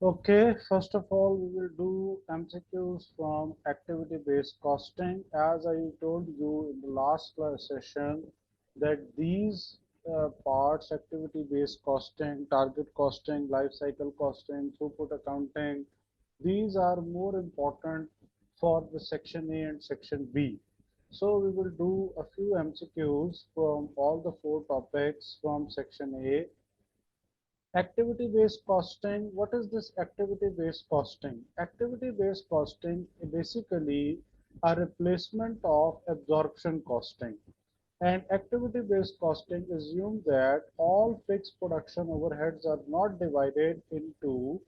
Okay, first of all, we will do MCQs from activity-based costing. As I told you in the last class session, that these parts, activity-based costing, target costing, life cycle costing, throughput accounting, these are more important for the section A and section B. So we will do a few MCQs from all the four topics from section A. Activity-based costing. What is this activity-based costing? Activity-based costing is basically a replacement of absorption costing. And activity-based costing assumes that all fixed production overheads are not divided into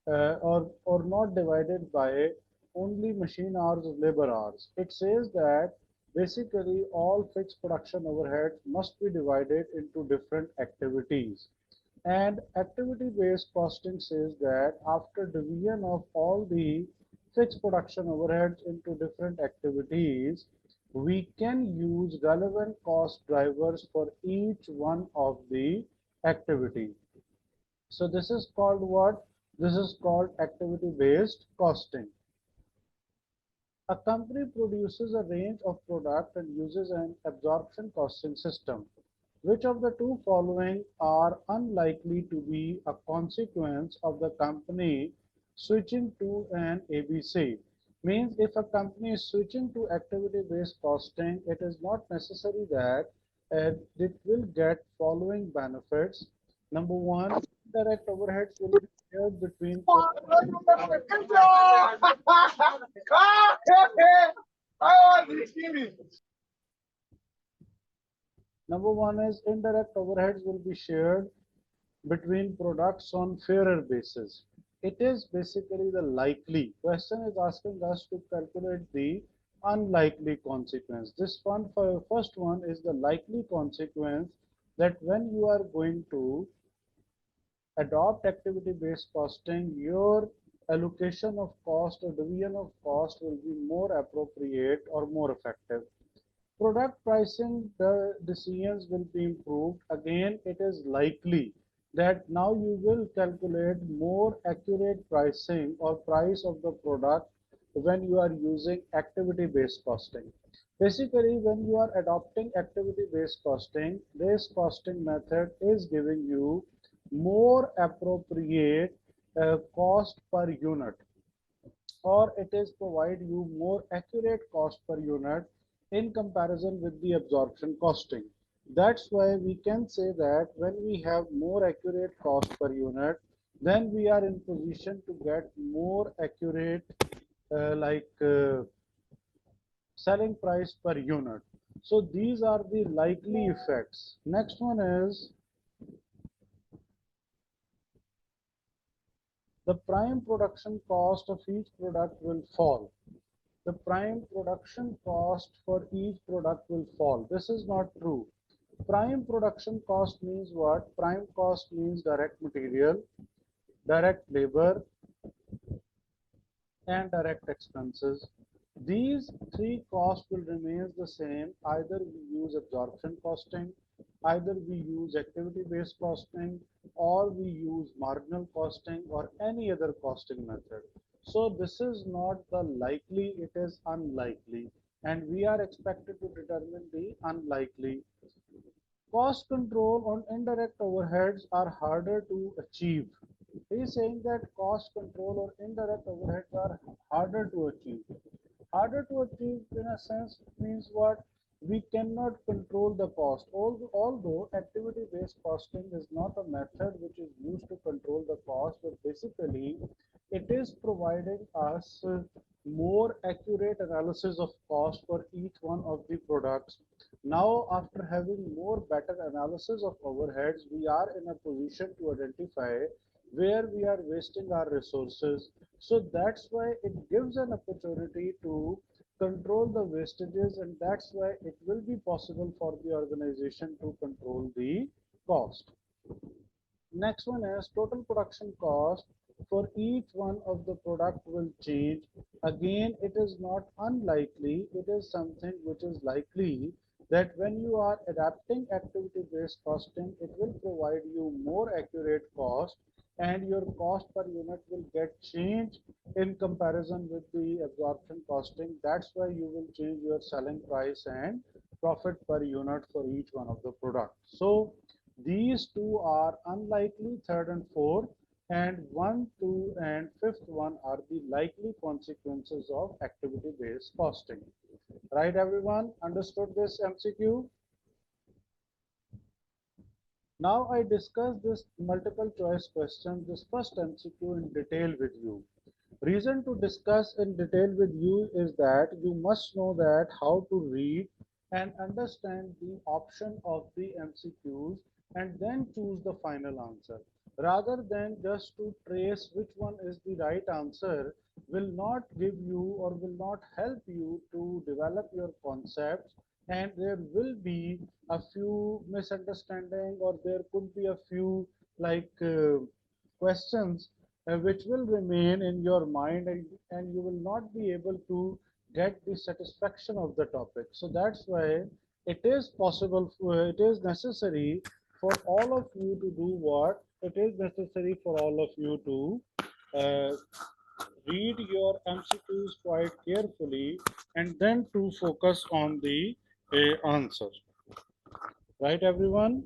or not divided by only machine hours or labor hours. It says that basically all fixed production overheads must be divided into different activities. And activity-based costing says that after division of all the fixed production overheads into different activities, we can use relevant cost drivers for each one of the activity. So this is called what? This is called activity-based costing. A company produces a range of products and uses an absorption costing system. Which of the two following are unlikely to be a consequence of the company switching to an ABC? Means if a company is switching to activity-based costing, it is not necessary that it will get following benefits. Number one, direct overheads will be shared between Number one is indirect overheads will be shared between products on fairer basis. It is basically the likely. Question is asking us to calculate the unlikely consequence. This one, for first one, is the likely consequence that when you are going to adopt activity-based costing, your allocation of cost or division of cost will be more appropriate or more effective. Product pricing, the decisions will be improved. Again, it is likely that now you will calculate more accurate pricing or price of the product when you are using activity-based costing. Basically, when you are adopting activity-based costing, this costing method is giving you more appropriate cost per unit, or it is provide you more accurate cost per unit in comparison with the absorption costing. That's why we can say that when we have more accurate cost per unit, then we are in position to get more accurate selling price per unit. So these are the likely effects. Next one is the prime production cost of each product will fall. The prime production cost for each product will fall. This is not true. Prime production cost means what? Prime cost means direct material, direct labor, and direct expenses. These three costs will remain the same. Either we use absorption costing, either we use activity-based costing, or we use marginal costing or any other costing method. So this is not the likely, it is unlikely. And we are expected to determine the unlikely. Cost control on indirect overheads are harder to achieve. He is saying that cost control or indirect overheads are harder to achieve. Harder to achieve in a sense means what? We cannot control the cost. Although activity-based costing is not a method which is used to control the cost, but basically it is providing us more accurate analysis of cost for each one of the products. Now, after having more better analysis of overheads, we are in a position to identify where we are wasting our resources. So that's why it gives an opportunity to control the wastages, and that's why it will be possible for the organization to control the cost. Next one is total production cost for each one of the product will change. Again, it is not unlikely, it is something which is likely that when you are adapting activity-based costing, it will provide you more accurate cost and your cost per unit will get changed in comparison with the absorption costing. That's why you will change your selling price and profit per unit for each one of the products. So these two are unlikely, third and fourth, and one, two, and fifth one are the likely consequences of activity-based costing. Right, everyone? Understood this MCQ? Now I discuss this multiple choice question, this first MCQ in detail with you. Reason to discuss in detail with you is that you must know that how to read and understand the option of the MCQs and then choose the final answer. Rather than just to trace which one is the right answer will not give you or will not help you to develop your concepts, and there will be a few misunderstanding or there could be a few questions which will remain in your mind, and you will not be able to get the satisfaction of the topic. So that's why it is possible, it is necessary for all of you to do what? It is necessary for all of you to uh, read your MCQs quite carefully and then to focus on the answer. Right, everyone?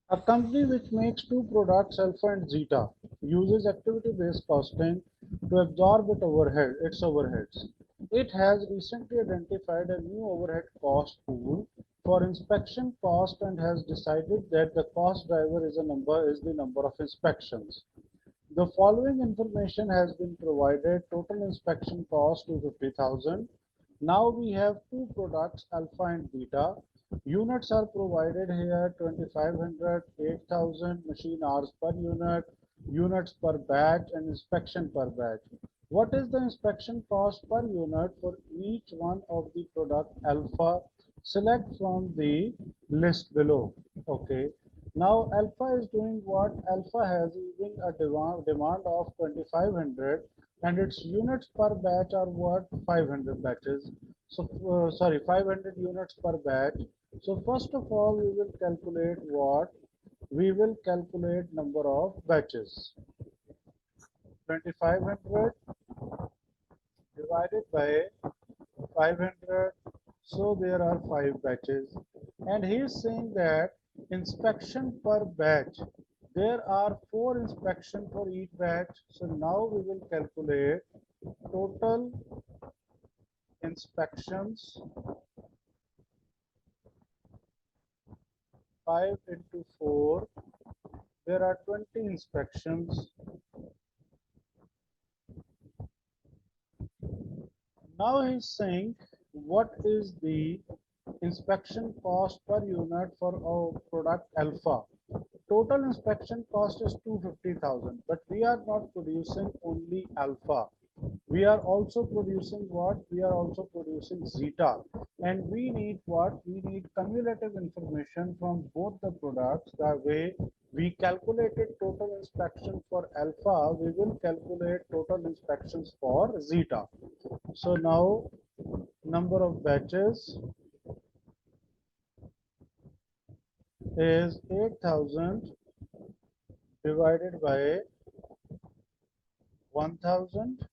A company which makes two products, alpha and zeta, uses activity-based costing to absorb its overheads. It has recently identified a new overhead cost pool for inspection cost and has decided that the cost driver is the number of inspections. The following information has been provided. Total inspection cost 250,000. Now we have two products, alpha and beta. Units are provided here, 2500, 8000 machine hours per unit, units per batch, and inspection per batch. What is the inspection cost per unit for each one of the product alpha? Select from the list below. Okay. Now alpha is doing what? Alpha has even a demand of 2500, and its units per batch are what? 500 batches. So sorry, 500 units per batch. So first of all, we will calculate what? We will calculate number of batches. 2500 divided by 500. So there are 5 batches. And he is saying that inspection per batch, there are 4 inspection for each batch. So now we will calculate total inspections. 5 into 4, there are 20 inspections. Now he's saying what is the inspection cost per unit for our product alpha. Total inspection cost is 250,000, but we are not producing only alpha. We are also producing what? We are also producing zeta, and we need what? We need cumulative information from both the products. That way we calculated total inspection for alpha, we will calculate total inspections for zeta. So now number of batches is 8000 divided by 1000.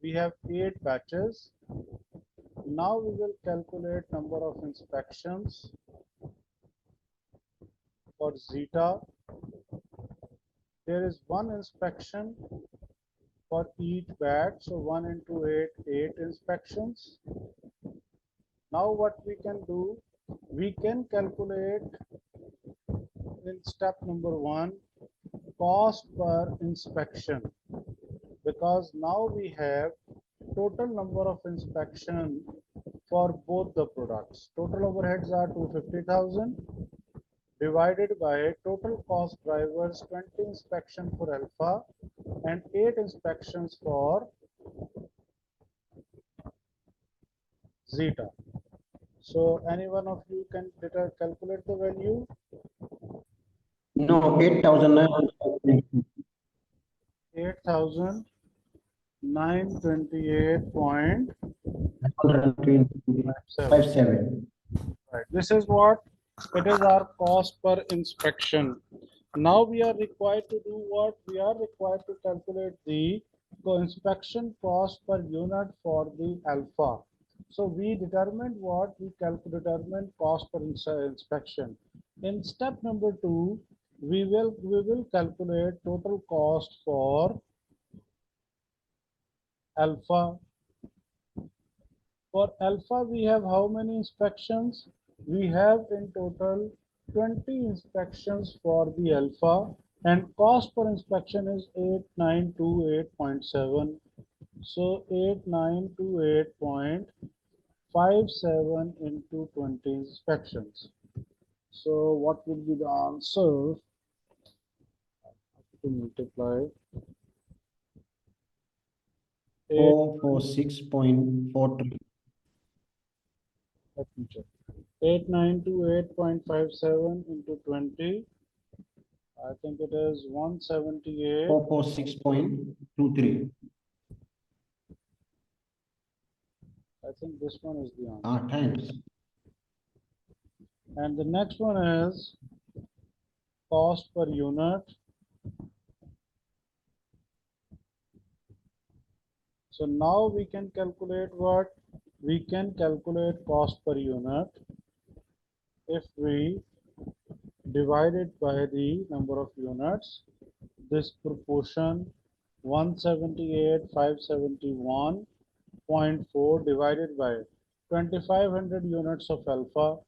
We have 8 batches. Now we will calculate number of inspections for zeta. There is one inspection for each batch, so 1 into 8, 8 inspections. Now what we can do, we can calculate in step number 1 cost per inspection, because now we have total number of inspection for both the products. Total overheads are 250,000 divided by total cost drivers, 20 inspection for alpha and 8 inspections for zeta. So any one of you can calculate the value? No, 8,000. 8,928.5. 127. Right. This is what it is, our cost per inspection. Now we are required to do what? We are required to calculate the inspection cost per unit for the alpha. So we determined what? We determined cost per inspection. In step number 2, we will calculate total cost for alpha. For alpha, we have how many inspections? We have in total 20 inspections for the alpha, and cost per inspection is 8928.7. So 8928.57 into 20 inspections. So what would be the answer to multiply 446.43. let me check. 8928.57 into 20. I think it is 178. 446.23. I think this one is the answer. Times. And the next one is cost per unit. So now we can calculate what? We can calculate cost per unit if we divide it by the number of units. This proportion 178,571.4 divided by 2500 units of alpha.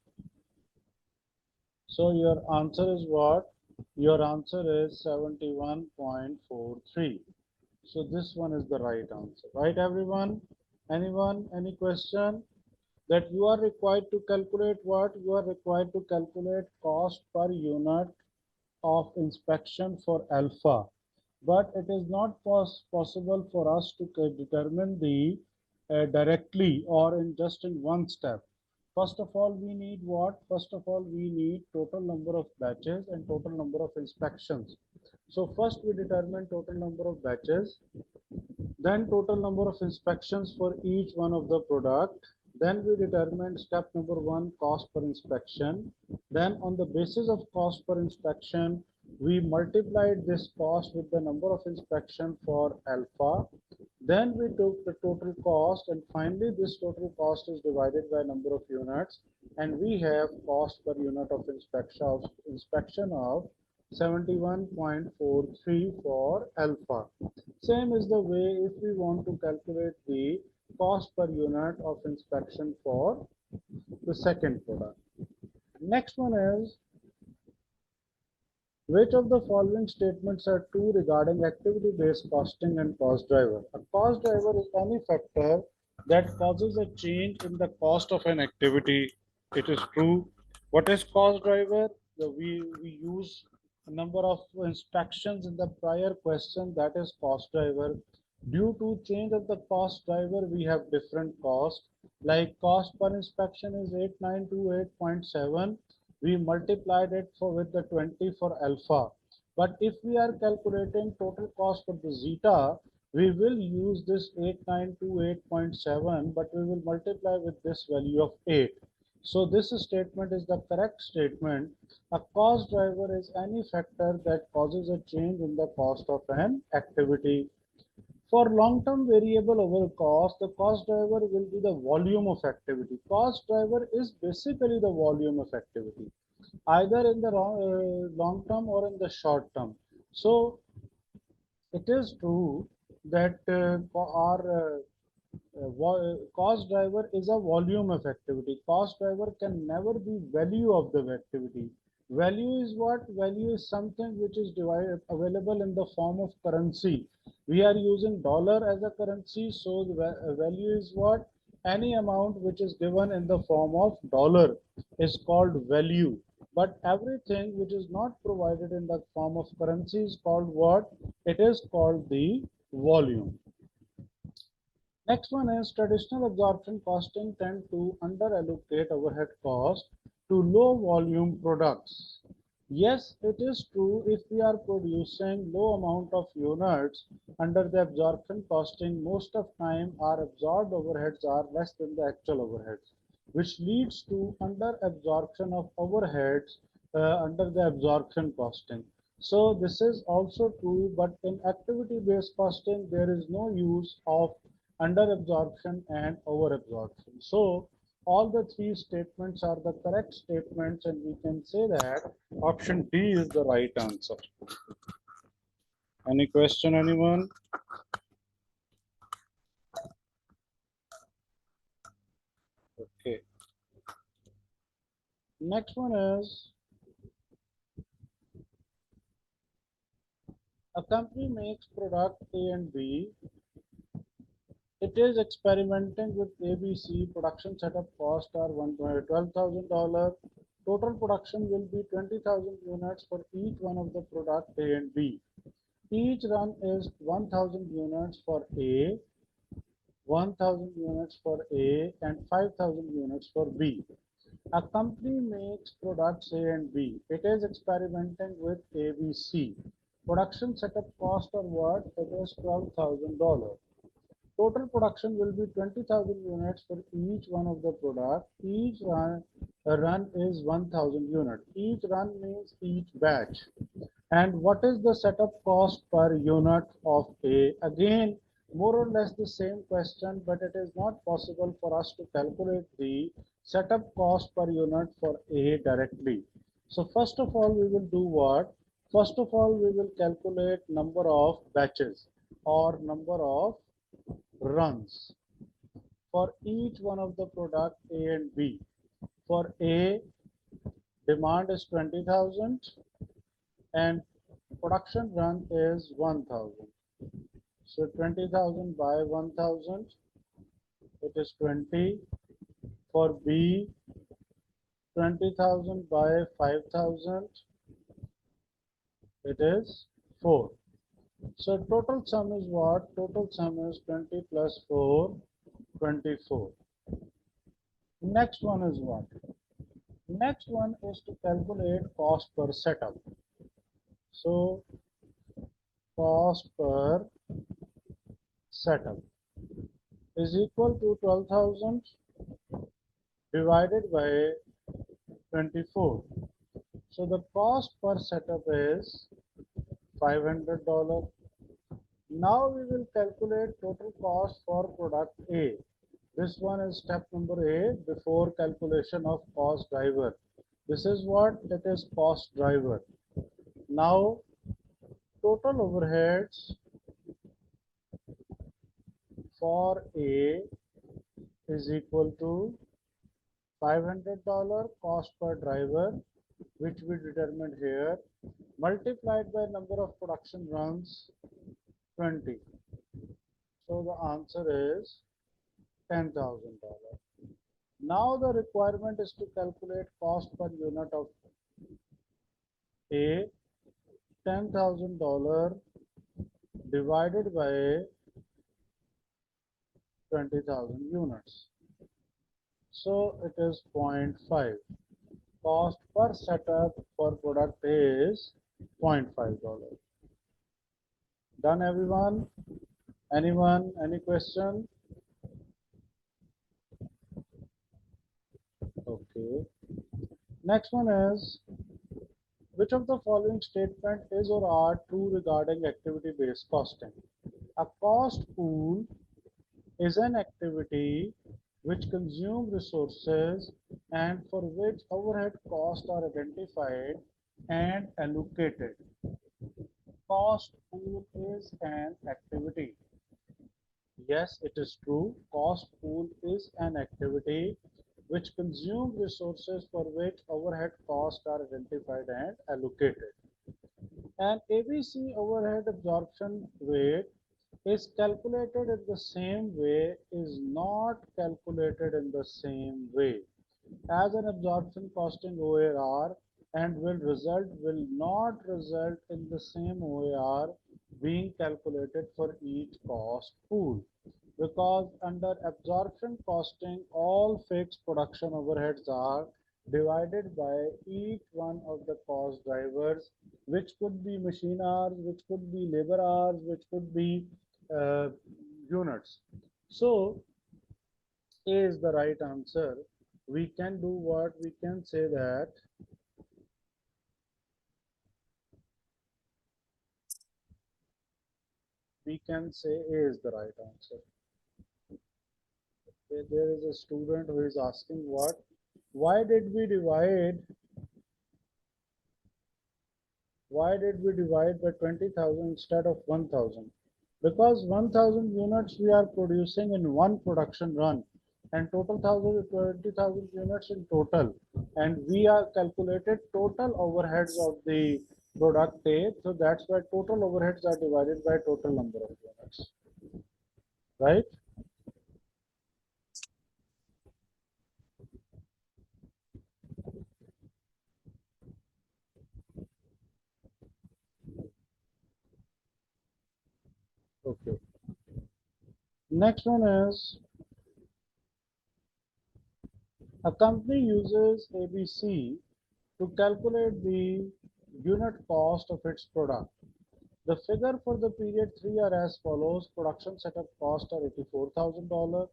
So your answer is what? Your answer is 71.43. So this one is the right answer. Right, everyone? Anyone? Any question? That you are required to calculate what? You are required to calculate cost per unit of inspection for alpha. But it is not possible for us to determine the directly or in just in one step. First of all, we need what? First of all, we need total number of batches and total number of inspections. So first we determine total number of batches, then total number of inspections for each one of the product. Then we determine step number 1, cost per inspection. Then on the basis of cost per inspection, we multiplied this cost with the number of inspection for alpha. Then we took the total cost, and finally this total cost is divided by number of units, and we have cost per unit of inspection of 71.43 for alpha. Same is the way if we want to calculate the cost per unit of inspection for the second product. Next one is, which of the following statements are true regarding activity-based costing and cost driver? A cost driver is any factor that causes a change in the cost of an activity. It is true. What is cost driver? We use a number of inspections in the prior question, that is cost driver. Due to change of the cost driver, we have different cost. Like cost per inspection is 8928.7. We multiplied it with the 20 for alpha. But if we are calculating total cost for the zeta, we will use this 8928.7, but we will multiply with this value of 8. So this statement is the correct statement. A cost driver is any factor that causes a change in the cost of an activity. For long-term variable over cost, the cost driver will be the volume of activity. Cost driver is basically the volume of activity, either in the long term or in the short term. So it is true that our cost driver is a volume of activity. Cost driver can never be value of the activity. Value is what? Value is something which is available in the form of currency. We are using dollar as a currency, so the value is what? Any amount which is given in the form of dollar is called value. But everything which is not provided in the form of currency is called what? It is called the volume. Next one is traditional absorption costing tend to under allocate overhead cost to low volume products. Yes, it is true if we are producing low amount of units under the absorption costing, most of time our absorbed overheads are less than the actual overheads, which leads to under absorption of overheads under the absorption costing. So this is also true, but in activity based costing there is no use of under absorption and over absorption. So all the three statements are the correct statements, and we can say that option D is the right answer. Any question, anyone? Okay. Next one is a company makes product A and B. It is experimenting with ABC. Production setup cost are $12,000. Total production will be 20,000 units for each one of the product A and B. Each run is 1,000 units for A, 1,000 units for A, and 5,000 units for B. A company makes products A and B. It is experimenting with ABC. Production setup cost or what? It is $12,000. Total production will be 20,000 units for each one of the product. Each run is 1,000 units. Each run means each batch. And what is the setup cost per unit of A? Again, more or less the same question, but it is not possible for us to calculate the setup cost per unit for A directly. So first of all, we will do what? First of all, we will calculate number of batches or number of runs for each one of the product A and B. For A, demand is 20,000 and production run is 1,000. So 20,000 by 1,000, it is 20. For B, 20,000 by 5,000, it is 4. So total sum is what? Total sum is 20 plus 4, 24. Next one is what? Next one is to calculate cost per setup. So cost per setup is equal to 12,000 divided by 24. So the cost per setup is $500. Now we will calculate total cost for product A. This one is step number A before calculation of cost driver. This is what? It is cost driver. Now total overheads for A is equal to $500 cost per driver, which we determined here, multiplied by number of production runs, 20. So the answer is $10,000. Now the requirement is to calculate cost per unit of A, $10,000 divided by 20,000 units. So it is 0.5. Cost per setup for product A is $0.5. Done, everyone? Anyone? Any question? Okay. Next one is, which of the following statement is or are true regarding activity-based costing? A cost pool is an activity which consumes resources and for which overhead costs are identified and allocated. Cost pool is an activity. Yes, it is true. Cost pool is an activity which consumes resources for which overhead costs are identified and allocated. An ABC overhead absorption rate is calculated in the same way, is not calculated in the same way as an absorption costing OAR, and will not result in the same OAR being calculated for each cost pool, because under absorption costing all fixed production overheads are divided by each one of the cost drivers, which could be machine hours, which could be labor hours, which could be uh, units. So A is the right answer. We can do what? We can say that we can say A is the right answer. Okay, there is a student who is asking what? Why did we divide? Why did we divide by 20,000 instead of 1,000? Because 1,000 units we are producing in one production run, and total 20,000 units in total, and we are calculated total overheads of the product A, so that's why total overheads are divided by total number of units, right? Okay. Next one is a company uses ABC to calculate the unit cost of its product. The figure for the period 3 are as follows. Production setup cost are $84,000.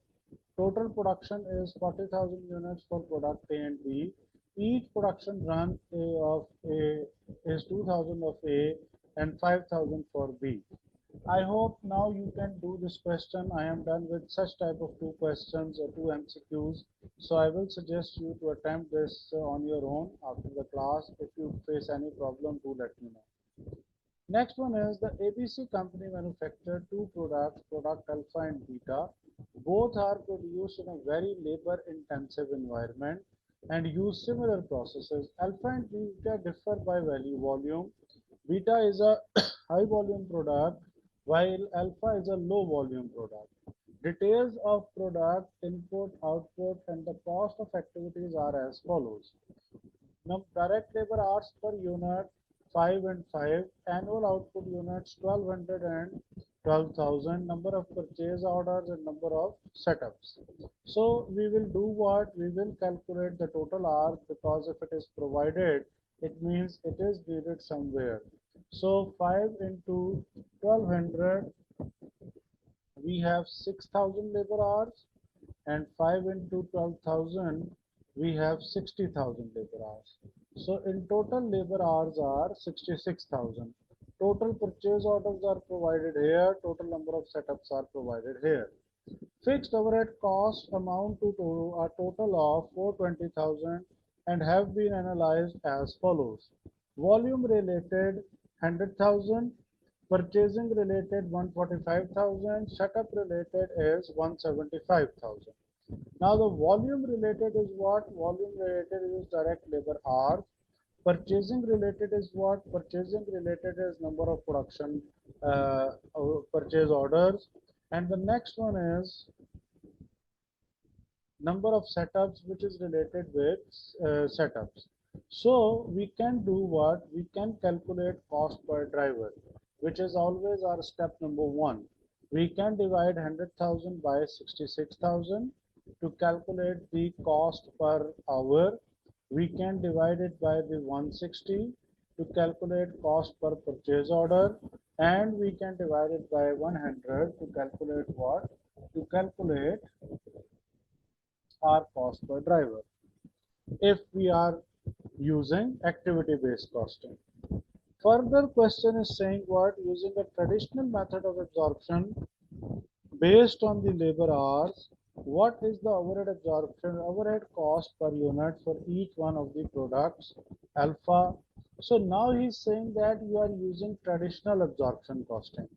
Total production is 40,000 units for product A and B. Each production run of A is 2,000 of A and 5,000 for B. I hope now you can do this question. I am done with such type of two questions or two MCQs. So I will suggest you to attempt this on your own after the class. If you face any problem, do let me know. Next one is the ABC company manufactured two products, product alpha and beta. Both are produced in a very labor intensive environment and use similar processes. Alpha and beta differ by value volume. Beta is a high volume product while alpha is a low volume product. Details of product, input, output and the cost of activities are as follows. Now, direct labor hours per unit 5 and 5, annual output units 1200 and 12,000, number of purchase orders and number of setups. So we will do what? We will calculate the total hours because if it is provided, it means it is needed somewhere. So 5 into 1200, we have 6,000 labor hours, and 5 into 12,000 we have 60,000 labor hours. So in total labor hours are 66,000. Total purchase orders are provided here, total number of setups are provided here. Fixed overhead costs amount to a total of 420,000 and have been analyzed as follows. Volume related 100,000, purchasing related 145,000, setup related is 175,000. Now the volume related is what? Volume related is direct labor hours. Purchasing related is what? Purchasing related is number of production purchase orders. And the next one is number of setups, which is related with setups. So we can do what? We can calculate cost per driver, which is always our step number one. We can divide 100,000 by 66,000 to calculate the cost per hour. We can divide it by the 160 to calculate cost per purchase order, and we can divide it by 100 to calculate what? To calculate our cost per driver if we are using activity based costing. Further question is saying what? Using a traditional method of absorption based on the labor hours, what is the overhead absorption, overhead cost per unit for each one of the products alpha? So now he's saying that you are using traditional absorption costing.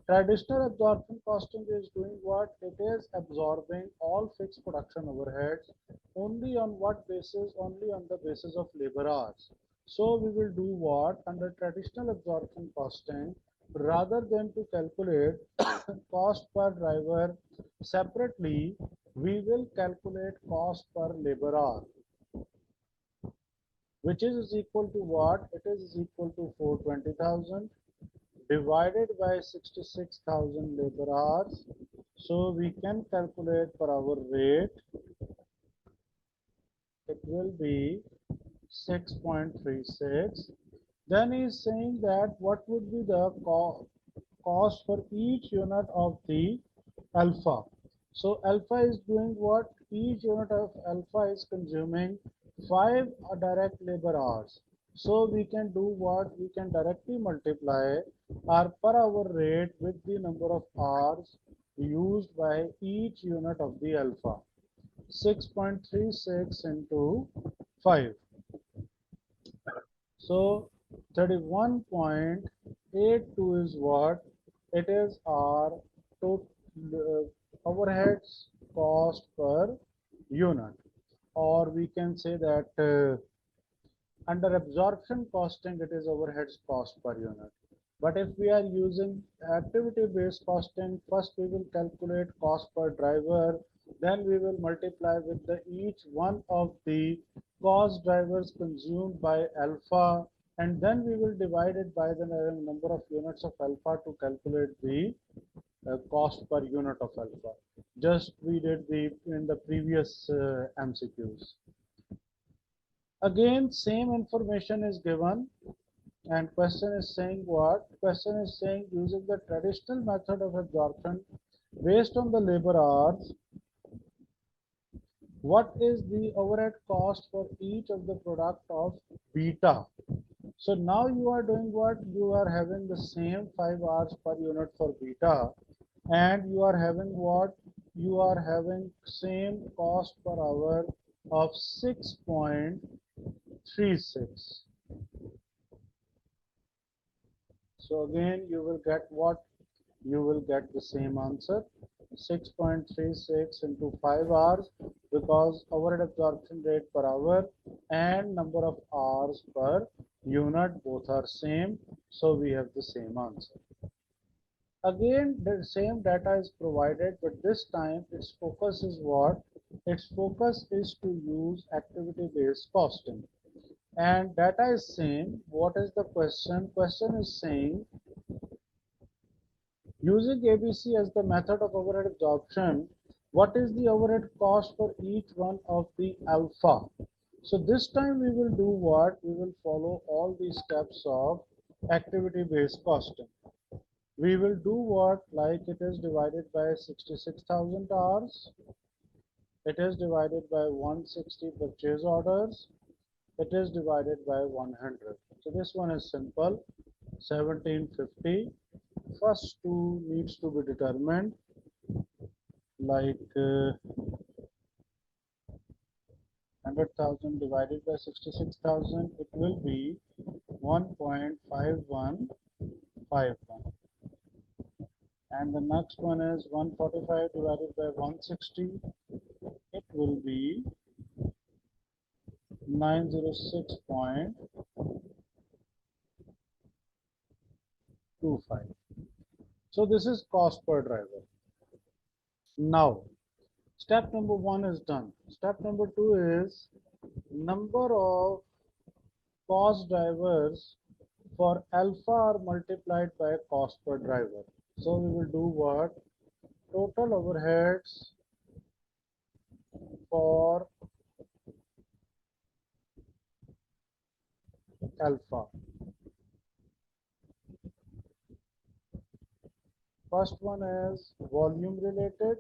Traditional absorption costing is doing what? It is absorbing all fixed production overheads only on what basis? Only on the basis of labor hours. So we will do what? Under traditional absorption costing, rather than to calculate cost per driver separately, we will calculate cost per labor hour, which is equal to what? It is equal to 420,000 divided by 66,000 labor hours. So we can calculate per hour rate. It will be 6.36. Then he is saying that what would be the cost for each unit of the alpha. So alpha is doing what? Each unit of alpha is consuming 5 direct labor hours. So we can do what? We can directly multiply our per hour rate with the number of hours used by each unit of the alpha. 6.36 into 5. So 31.82 is what? It is our total overheads cost per unit. Or we can say that under absorption costing, it is overheads cost per unit. But if we are using activity-based costing, first we will calculate cost per driver, then we will multiply with the each one of the cost drivers consumed by alpha, and then we will divide it by the number of units of alpha to calculate the cost per unit of alpha. Just we did the in the previous MCQs. Again, same information is given, and question is saying what? Question is saying using the traditional method of absorption based on the labor hours, what is the overhead cost for each of the product of beta? So now you are doing what? You are having the same 5 hours per unit for beta, and you are having what? You are having same cost per hour of 6.36. So again, you will get what? You will get the same answer, 6.36 into 5 hours, because overhead absorption rate per hour and number of hours per unit both are same, so we have the same answer. Again, the same data is provided, but this time its focus is what? Its focus is to use activity-based costing. And data is same. What is the question? Question is saying using ABC as the method of overhead absorption, what is the overhead cost for each one of the alpha? So this time we will do what? We will follow all these steps of activity-based costing. We will do what? Like it is divided by 66,000 hours. It is divided by 160 purchase orders. It is divided by 100. So this one is simple. 1750. First two needs to be determined, like 100,000 divided by 66,000, it will be 1.5151. And the next one is 145 divided by 160, it will be 906.25. So this is cost per driver. Now, step number 1 is done. Step number 2 is number of cost drivers for alpha are multiplied by cost per driver. So we will do what? Total overheads for alpha. First one is volume related.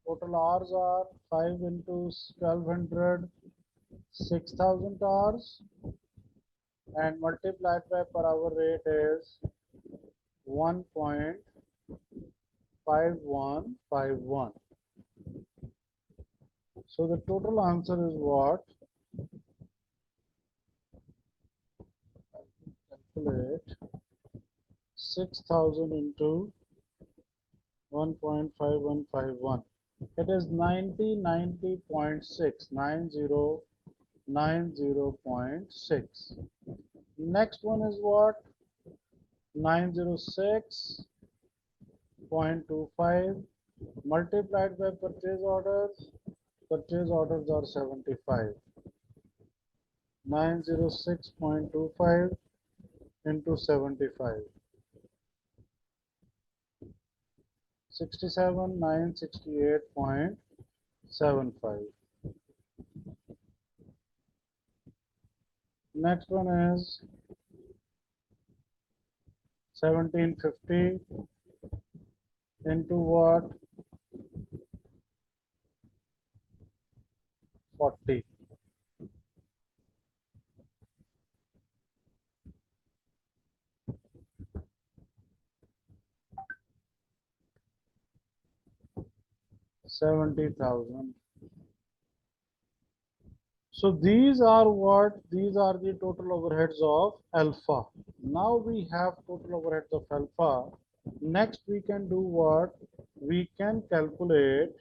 Total hours are 5 into 1200, 6000 hours, and multiplied by per hour rate is 1.5151. So the total answer is what? Calculate 6000 into 1.5151. It is 90.6, 90.6. Next one is what? 906.25 multiplied by purchase orders. Purchase orders are 75. 906.25 into 75. 67,968.75. Next one is 1750 into what? 40. $70,000. So these are what? These are the total overheads of alpha. Now we have total overheads of alpha. Next we can do what? We can calculate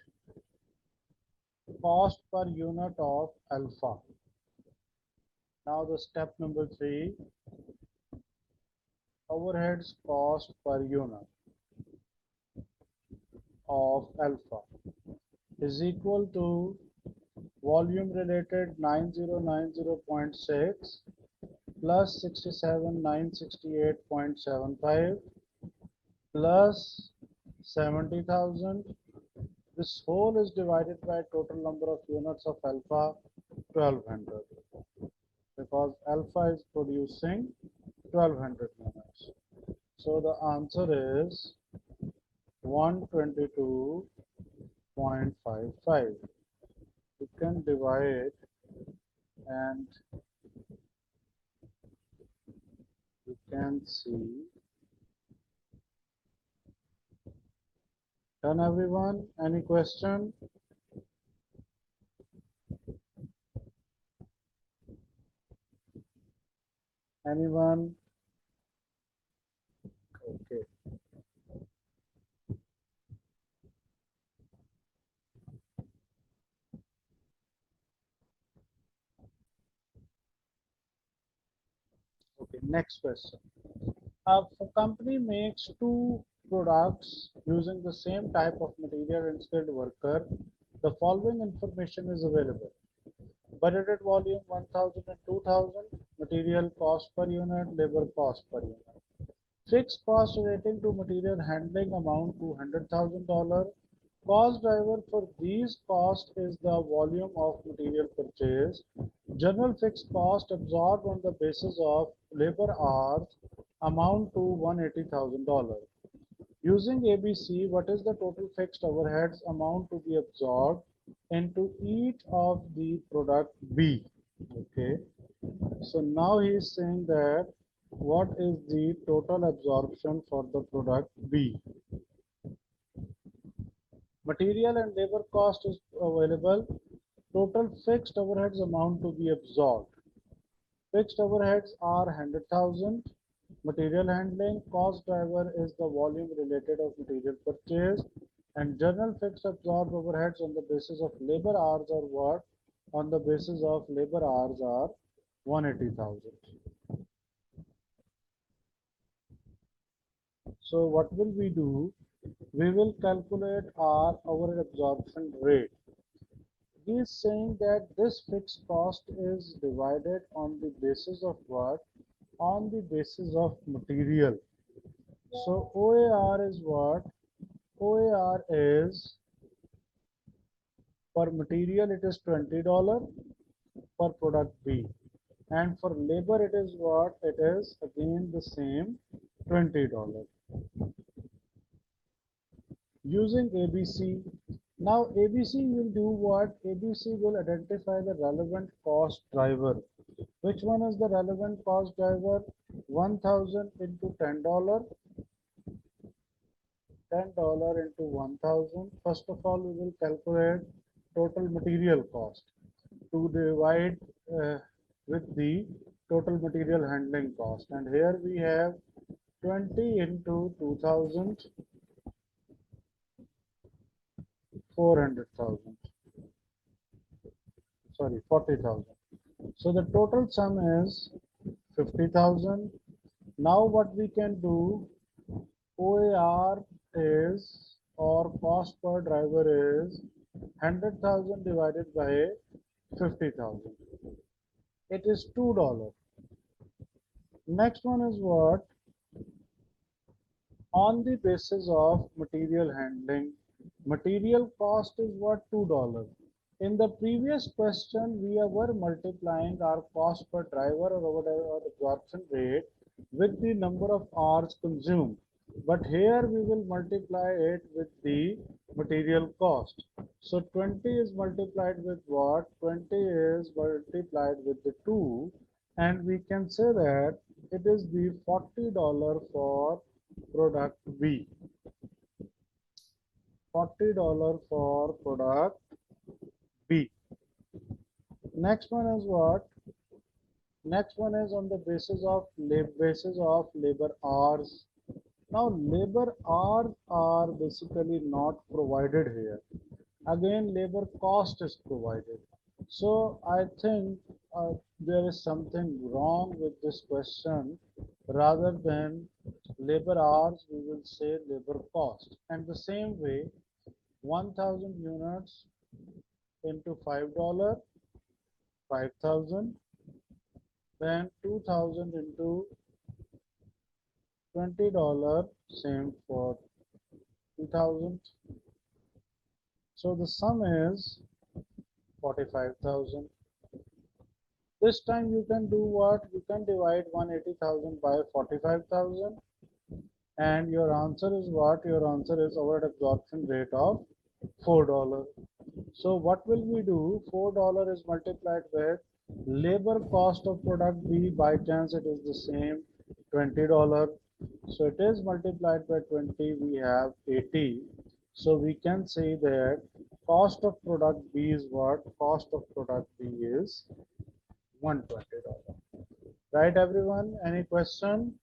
cost per unit of alpha. Now the step number 3, overheads cost per unit of alpha is equal to volume related 9090.6 plus 67968.75 plus 70,000. This whole is divided by total number of units of alpha, 1200, because alpha is producing 1200 units. So the answer is 122.55. You can divide and you can see. Done, everyone? Any question? Anyone? Okay. Okay, next question. If a company makes two products using the same type of material and skilled worker, the following information is available. Budgeted volume 1000 and 2000, material cost per unit, labor cost per unit. Fixed cost relating to material handling amount to $100,000. Cost driver for these costs is the volume of material purchased. General fixed cost absorbed on the basis of labor hours amount to $180,000. Using ABC, what is the total fixed overheads amount to be absorbed into each of the product B? Okay. So now he is saying that what is the total absorption for the product B? Material and labor cost is available. Total fixed overheads amount to be absorbed. Fixed overheads are 100,000. Material handling cost driver is the volume related of material purchase, and general fixed absorbed overheads on the basis of labor hours are what? On the basis of labor hours are 180,000. So what will we do? We will calculate our overhead absorption rate. He is saying that this fixed cost is divided on the basis of what? On the basis of material. So OAR is what? OAR is, for material it is $20 for product B, and for labor it is what? It is again the same $20. Using ABC. Now ABC will do what? ABC will identify the relevant cost driver. Which one is the relevant cost driver? 1000 into $10. $10 into 1000. First of all, we will calculate total material cost to divide with the total material handling cost. And here we have 20 into 2000. 400,000, sorry, 40,000. So the total sum is 50,000. Now what we can do, OAR is, or cost per driver is 100,000 divided by 50,000. It is $2. Next one is what? On the basis of material handling, material cost is what? $2. In the previous question, we were multiplying our cost per driver or whatever absorption rate with the number of hours consumed. But here we will multiply it with the material cost. So 20 is multiplied with what? 20 is multiplied with the 2, and we can say that it is the $40 for product B. $40 for product B. Next one is what? Next one is on the basis of labor hours. Now labor hours are basically not provided here. Again, labor cost is provided. So I think there is something wrong with this question. Rather than labor hours, we will say labor cost. And the same way, 1000 units into $5, 5000, then 2000 into $20, same for 2000. So the sum is 45,000. This time you can do what? You can divide 180,000 by 45,000, and your answer is what? Your answer is our absorption rate of $4. So what will we do? $4 is multiplied with labor cost of product B. By chance it is the same, $20. So it is multiplied by 20, we have 80. So we can say that cost of product B is what? Cost of product B is $120. Right everyone? Any question?